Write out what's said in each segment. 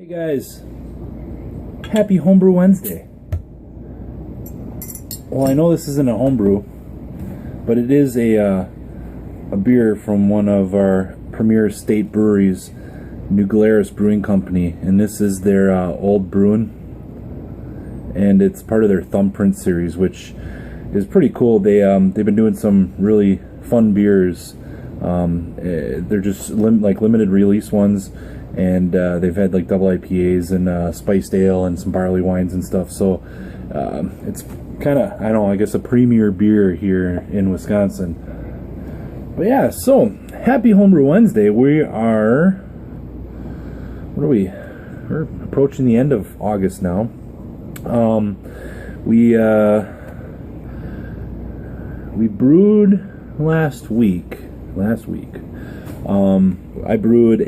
Hey guys, happy Homebrew Wednesday. Well, I know this isn't a homebrew, but it is a beer from one of our premier state breweries, New Glarus Brewing Company, and this is their Old Brewing, and it's part of their Thumbprint series, which is pretty cool. They've been doing some really fun beers. They're just limited release ones. And they've had like double IPAs and spiced ale and some barley wines and stuff. So it's kind of, I don't know, I guess a premier beer here in Wisconsin. But yeah, so happy Homebrew Wednesday. We're approaching the end of August now. We brewed last week. I brewed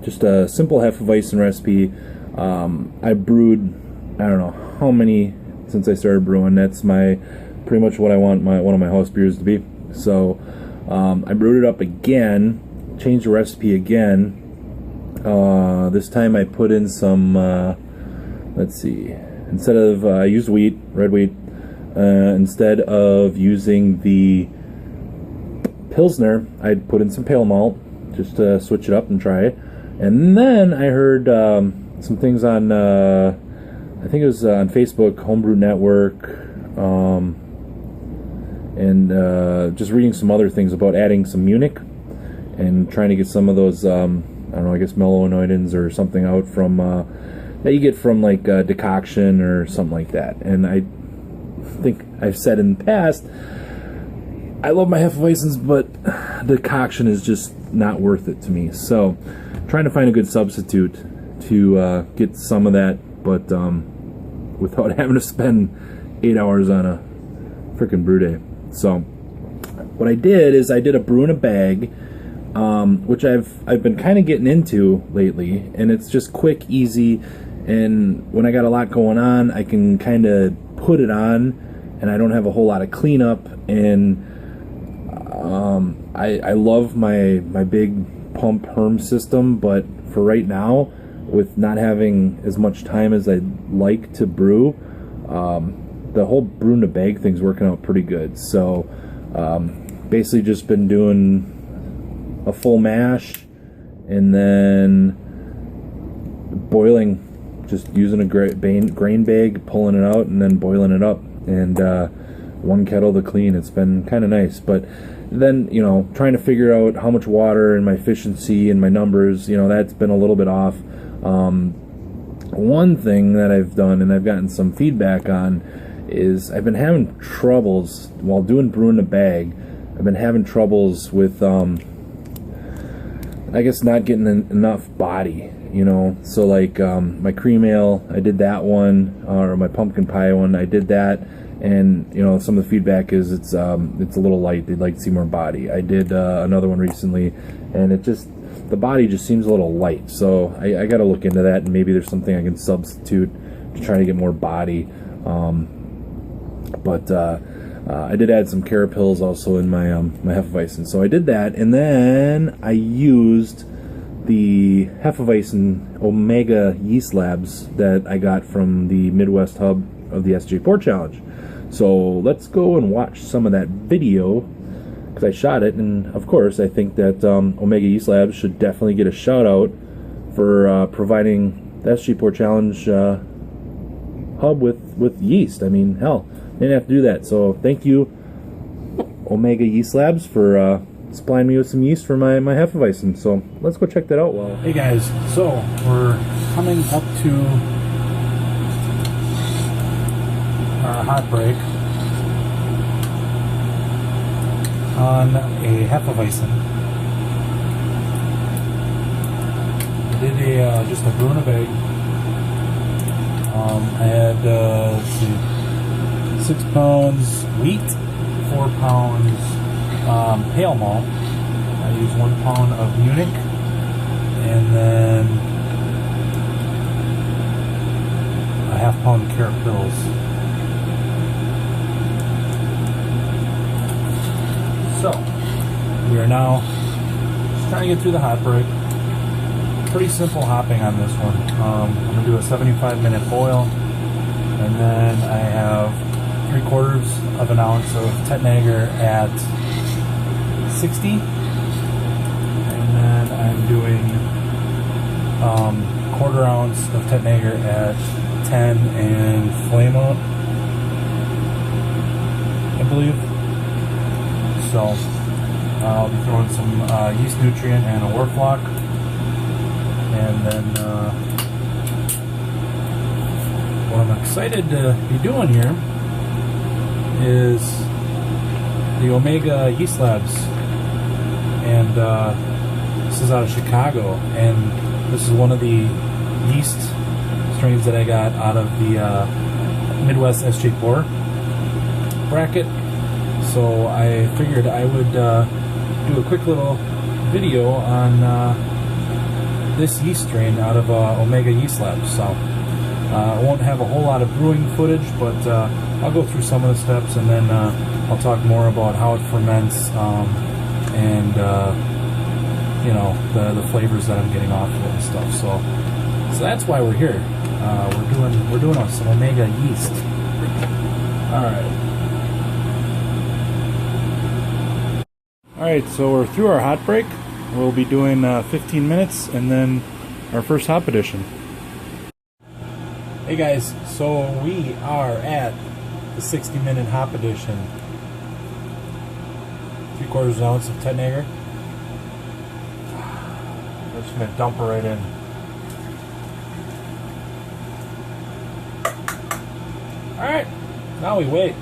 just a simple Hefeweizen recipe. I brewed, I don't know how many since I started brewing. That's pretty much what I want one of my house beers to be. So I brewed it up again, changed the recipe again. This time I put in some, let's see, instead of, I used red wheat, instead of using the Pilsner, I'd put in some pale malt, just to switch it up and try it. And then I heard some things on, I think it was on Facebook, Homebrew Network, and just reading some other things about adding some Munich and trying to get some of those, I don't know, I guess melanoidins or something out from, that you get from like decoction or something like that. And I think I've said in the past, I love my Hefeweizens, but decoction is just not worth it to me. So, trying to find a good substitute to get some of that, but without having to spend 8 hours on a freaking brew day. So, what I did is I did a brew in a bag, which I've been kind of getting into lately, and it's just quick, easy, and when I got a lot going on, I can kind of put it on, and I don't have a whole lot of cleanup, and I love my big pump Herm system, but for right now, with not having as much time as I'd like to brew, the whole brew in a bag thing's working out pretty good. So basically just been doing a full mash and then boiling, just using a grain bag, pulling it out and then boiling it up, and one kettle to clean. It's been kind of nice, but then, you know, trying to figure out how much water and my efficiency and my numbers, you know, that's been a little bit off. One thing that I've done, and I've gotten some feedback on, is I've been having troubles while doing brew in a bag. I've been having troubles with, I guess, not getting enough body, you know. So like my cream ale, I did that one, or my pumpkin pie one, I did that. And you know, some of the feedback is it's a little light. They'd like to see more body. I did another one recently, and the body just seems a little light. So I got to look into that, and maybe there's something I can substitute to try to get more body. But I did add some carapils also in my my Hefeweizen. So I did that, and then I used the Hefeweizen Omega yeast labs that I got from the Midwest hub of the SJ Pour Challenge. So let's go and watch some of that video, because I shot it, and of course I think that Omega Yeast Labs should definitely get a shout out for providing the SJ Pour Challenge hub with yeast. I mean, hell, they didn't have to do that. So thank you, Omega Yeast Labs, for supplying me with some yeast for my Hefeweizen. So let's go check that out. Hey guys, so we're coming up to our hot break on a Hefeweizen. I did just a brew in a bag. I had let's see, 6 pounds wheat, 4 pounds pale malt. I used 1 pound of Munich, and then a half pound carapils. So, we are now just trying to get through the hot break. pretty simple hopping on this one. I'm going to do a 75-minute boil, and then I have 3/4 of an ounce of Tettnager at 60, and then I'm doing 1/4 ounce of Tettnager at 10 and flame out, I believe. So I'll be throwing some yeast nutrient and a wort flock, and then what I'm excited to be doing here is the Omega Yeast Labs, and this is out of Chicago, and this is one of the yeast strains that I got out of the Midwest SJ4 bracket. So I figured I would do a quick little video on this yeast strain out of Omega Yeast Labs. So I won't have a whole lot of brewing footage, but I'll go through some of the steps, and then I'll talk more about how it ferments and you know, the flavors that I'm getting off of it and stuff. So that's why we're here. We're doing some Omega yeast. All right, so we're through our hot break. We'll be doing 15 minutes and then our first hop edition. Hey guys, so we are at the 60-minute hop edition. 3/4 ounce of Tettnager. I'm just gonna dump it right in. Alright, now we wait.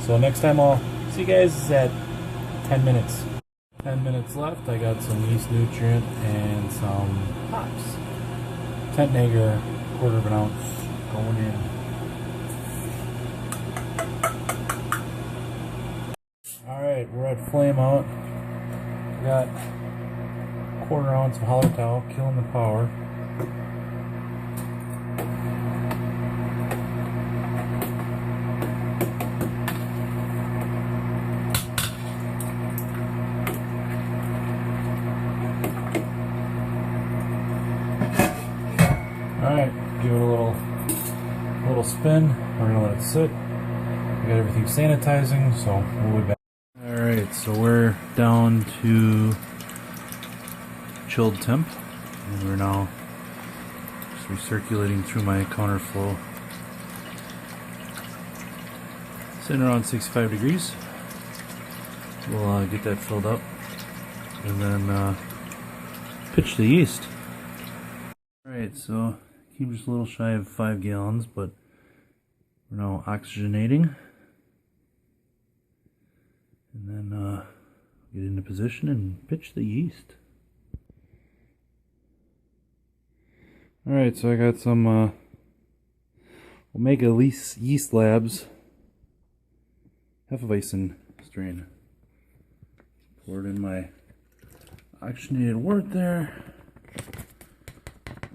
So next time I'll see you guys at 10 minutes. 10 minutes left. I got some yeast nutrient and some hops. Tettnager, 1/4 ounce going in. Alright, we're at flame out. We got 1/4 ounce of Hallertau, killing the power. Alright, give it a little spin. We're gonna let it sit. We got everything sanitizing, so we'll be back. Alright, so we're down to chilled temp, and we're now just recirculating through my counterflow. Sitting around 65 degrees. We'll get that filled up and then pitch the yeast. Alright, so came just a little shy of 5 gallons, but we're now oxygenating. And then get into position and pitch the yeast. Alright, so I got some Omega Yeast Labs Hefeweizen strain. Poured in my oxygenated wort there.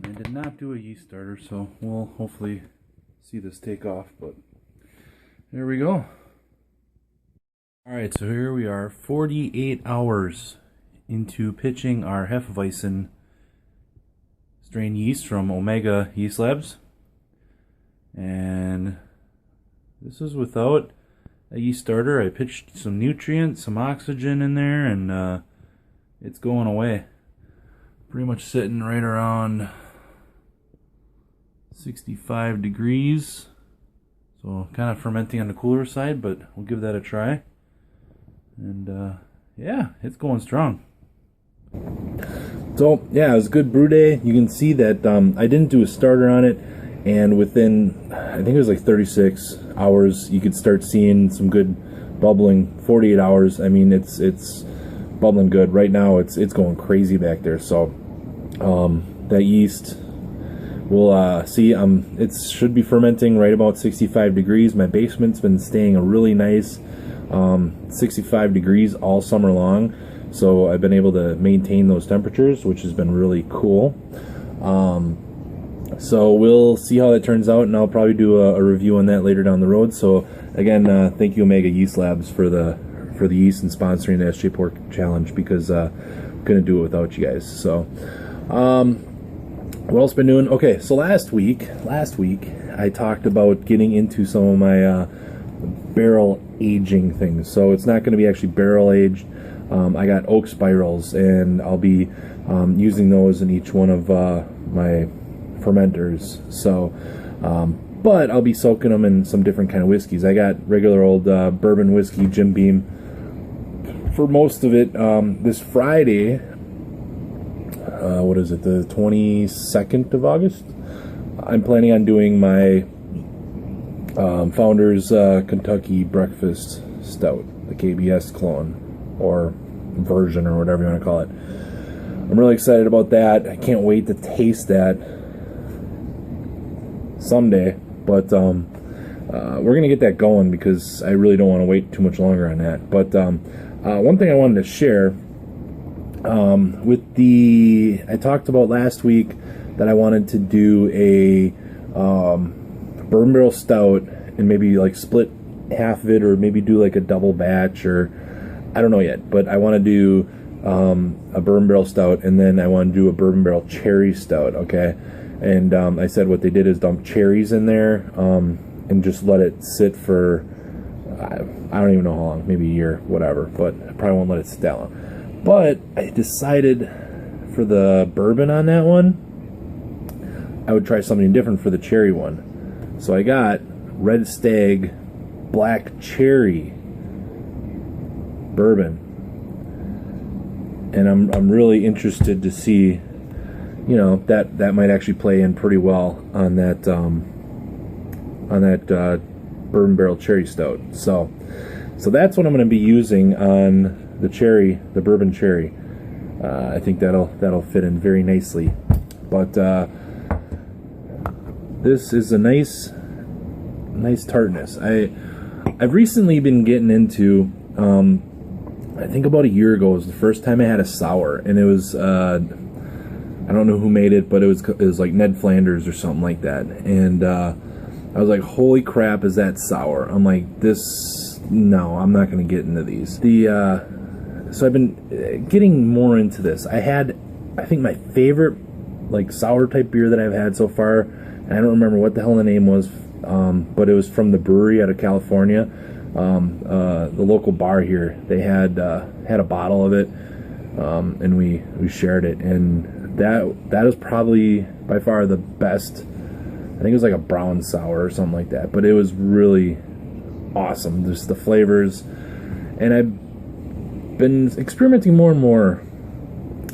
I did not do a yeast starter, so we'll hopefully see this take off, but there we go. Alright, so here we are, 48 hours into pitching our Hefeweizen strain yeast from Omega Yeast Labs. And this is without a yeast starter. I pitched some nutrients, some oxygen in there, and it's going away. Pretty much sitting right around 65 degrees. So kind of fermenting on the cooler side, but we'll give that a try. And yeah, it's going strong. So yeah, it was a good brew day. You can see that I didn't do a starter on it, and within, I think it was like 36 hours, you could start seeing some good bubbling. 48 hours, I mean, it's bubbling good. Right now, it's going crazy back there. So that yeast, we'll see. It should be fermenting right about 65 degrees. My basement's been staying a really nice 65 degrees all summer long. So I've been able to maintain those temperatures, which has been really cool. So we'll see how that turns out, and I'll probably do a review on that later down the road. So again, thank you Omega Yeast Labs for the yeast and sponsoring the SJ Pork Challenge, because I'm gonna do it without you guys. So What else been doing? Okay, so last week I talked about getting into some of my barrel aging things. So it's not going to be actually barrel aged. I got oak spirals, and I'll be using those in each one of my fermenters. So, but I'll be soaking them in some different kind of whiskeys. I got regular old bourbon whiskey, Jim Beam, for most of it. This Friday, what is it, the 22nd of August? I'm planning on doing my Founders Kentucky Breakfast Stout, the KBS clone, or version, or whatever you want to call it. I'm really excited about that. I can't wait to taste that someday, but we're going to get that going because I really don't want to wait too much longer on that. But one thing I wanted to share, I talked about last week that I wanted to do a bourbon barrel stout and maybe like split half of it, or maybe do like a double batch, or I don't know yet, but I want to do a bourbon barrel stout, and then I want to do a bourbon barrel cherry stout, okay? And I said what they did is dump cherries in there and just let it sit for, I don't even know how long, maybe a year, whatever, but I probably won't let it sit that long. But I decided for the bourbon on that one, I would try something different for the cherry one. So I got Red Stag Black Cherry bourbon, and I'm really interested to see, you know, that might actually play in pretty well on that bourbon barrel cherry stout. So that's what I'm going to be using on the bourbon cherry. I think that'll fit in very nicely. But this is a nice tartness. I've recently been getting into, I think about a year ago was the first time I had a sour, and it was I don't know who made it, but it was like Ned Flanders or something like that. And I was like, holy crap, is that sour? I'm like, no, I'm not going to get into these. So I've been getting more into this. I think my favorite like sour type beer that I've had so far, and I don't remember what the hell the name was, but it was from the brewery out of California. The local bar here, they had a bottle of it, and we shared it, and that is probably by far the best. I think it was like a brown sour or something like that, but it was really awesome, just the flavors. And I've been experimenting more and more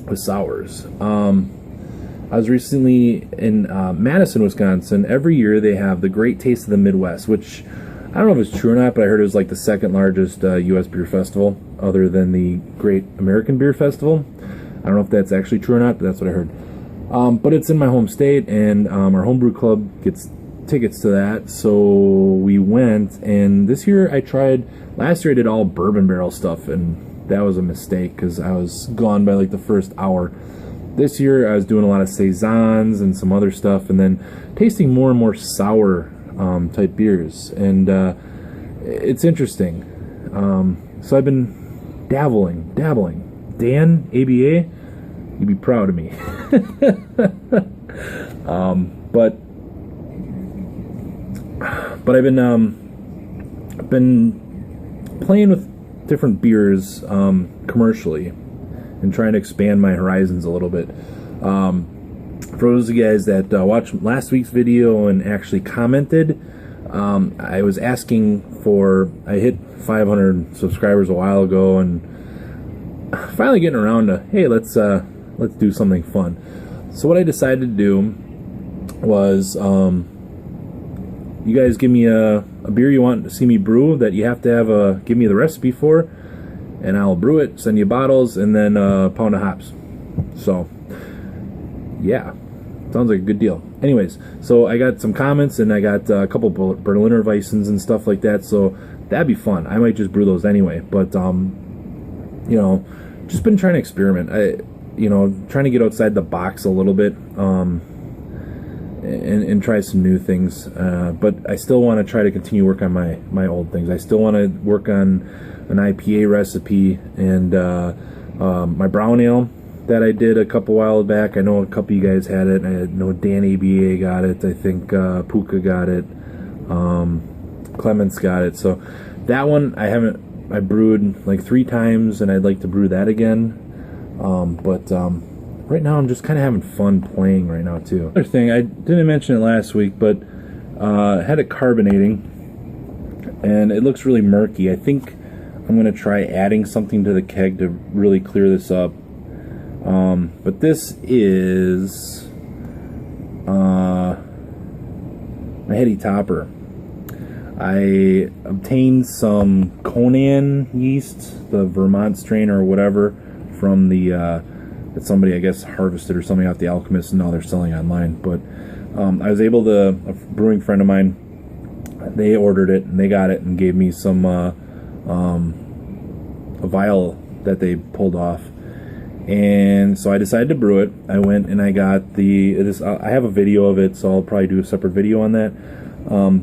with sours. I was recently in Madison, Wisconsin. Every year they have the Great Taste of the Midwest, which I don't know if it's true or not, but I heard it was like the second largest U.S. beer festival, other than the Great American Beer Festival. I don't know if that's actually true or not, but that's what I heard. But it's in my home state, and our homebrew club gets tickets to that, so we went. And this year last year I did all bourbon barrel stuff, and that was a mistake because I was gone by like the first hour. This year I was doing a lot of saisons and some other stuff, and then tasting more and more sour type beers, and it's interesting. So I've been dabbling. Dan, ABA, you'd be proud of me. But I've been playing with different beers commercially and trying to expand my horizons a little bit. For those of you guys that watched last week's video and actually commented, I was asking I hit 500 subscribers a while ago, and finally getting around to, hey, let's do something fun. So what I decided to do was, you guys give me a beer you want to see me brew that you have to give me the recipe for, and I'll brew it, send you bottles, and then a pound of hops. So yeah, sounds like a good deal. Anyways, so I got some comments, and I got a couple Berliner Weissens and stuff like that, so that'd be fun. I might just brew those anyway, but you know, just been trying to experiment. Trying to get outside the box a little bit, and try some new things. But I still want to try to continue work on my old things. I still want to work on an IPA recipe, and my brown ale. that I did a couple while back. I know a couple of you guys had it. I know Dan ABA got it. I think Puka got it. Clements got it. So that one I brewed like 3 times, and I'd like to brew that again. But right now I'm just kind of having fun playing right now too. Other thing, I didn't mention it last week, but I had it carbonating, and it looks really murky. I think I'm going to try adding something to the keg to really clear this up. But this is my heady topper. I obtained some Conan yeast, the Vermont strain or whatever, from the that somebody, I guess, harvested or something off the Alchemist, and now they're selling online. But I was able to, a brewing friend of mine, they ordered it and they got it and gave me some a vial that they pulled off. And so I decided to brew it. I went and I got I have a video of it, so I'll probably do a separate video on that.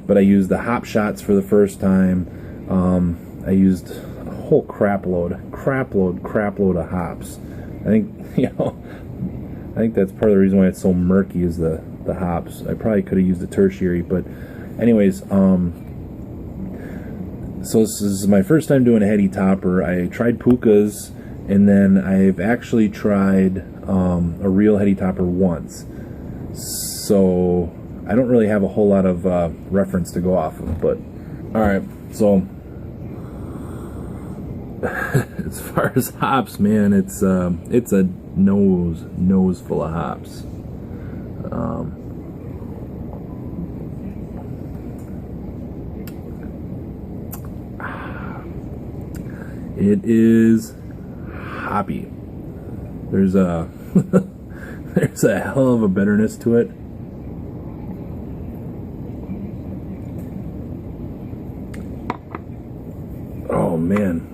But I used the hop shots for the first time. I used a whole crap load of hops. I think, I think that's part of the reason why it's so murky is the hops. I probably could have used a tertiary, but anyways, so this is my first time doing a heady topper. I tried Pukas, and then I've actually tried a real heady topper once. So I don't really have a whole lot of reference to go off of, but alright, so as far as hops, man, it's a nose full of hops. It is hoppy. There's a there's a hell of a bitterness to it. Oh man,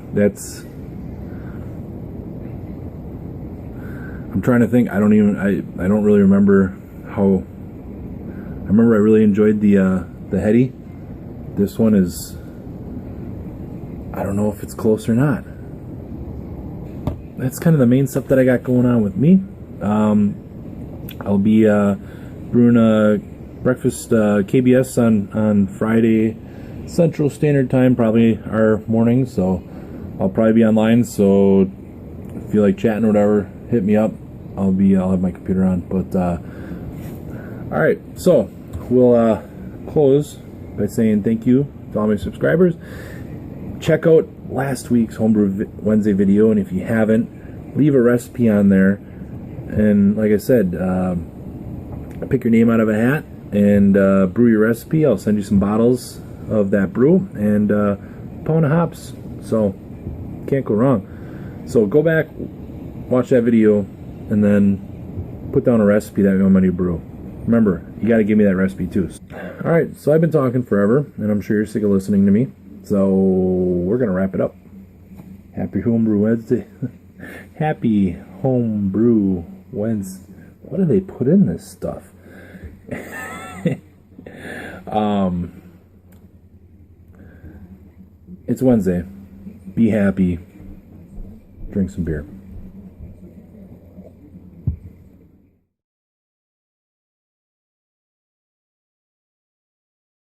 I'm trying to think. I don't really remember how. I remember I really enjoyed the heady. This one is, I don't know if it's close or not. That's kind of the main stuff that I got going on with me. I'll be brewing a breakfast KBS on Friday Central Standard Time, probably our morning, so I'll probably be online. So if you like chatting or whatever, hit me up. I'll have my computer on. But all right, so we'll close by saying thank you to all my subscribers. Check out last week's Homebrew Wednesday video, and if you haven't, leave a recipe on there. And like I said, pick your name out of a hat and brew your recipe. I'll send you some bottles of that brew and a pound of hops. So can't go wrong. So go back, watch that video, and then put down a recipe that you want me to brew. Remember, you got to give me that recipe too. All right, so I've been talking forever, and I'm sure you're sick of listening to me. So we're gonna wrap it up. Happy Homebrew Wednesday. Happy Homebrew Wednesday. What do they put in this stuff? It's Wednesday. Be happy. Drink some beer.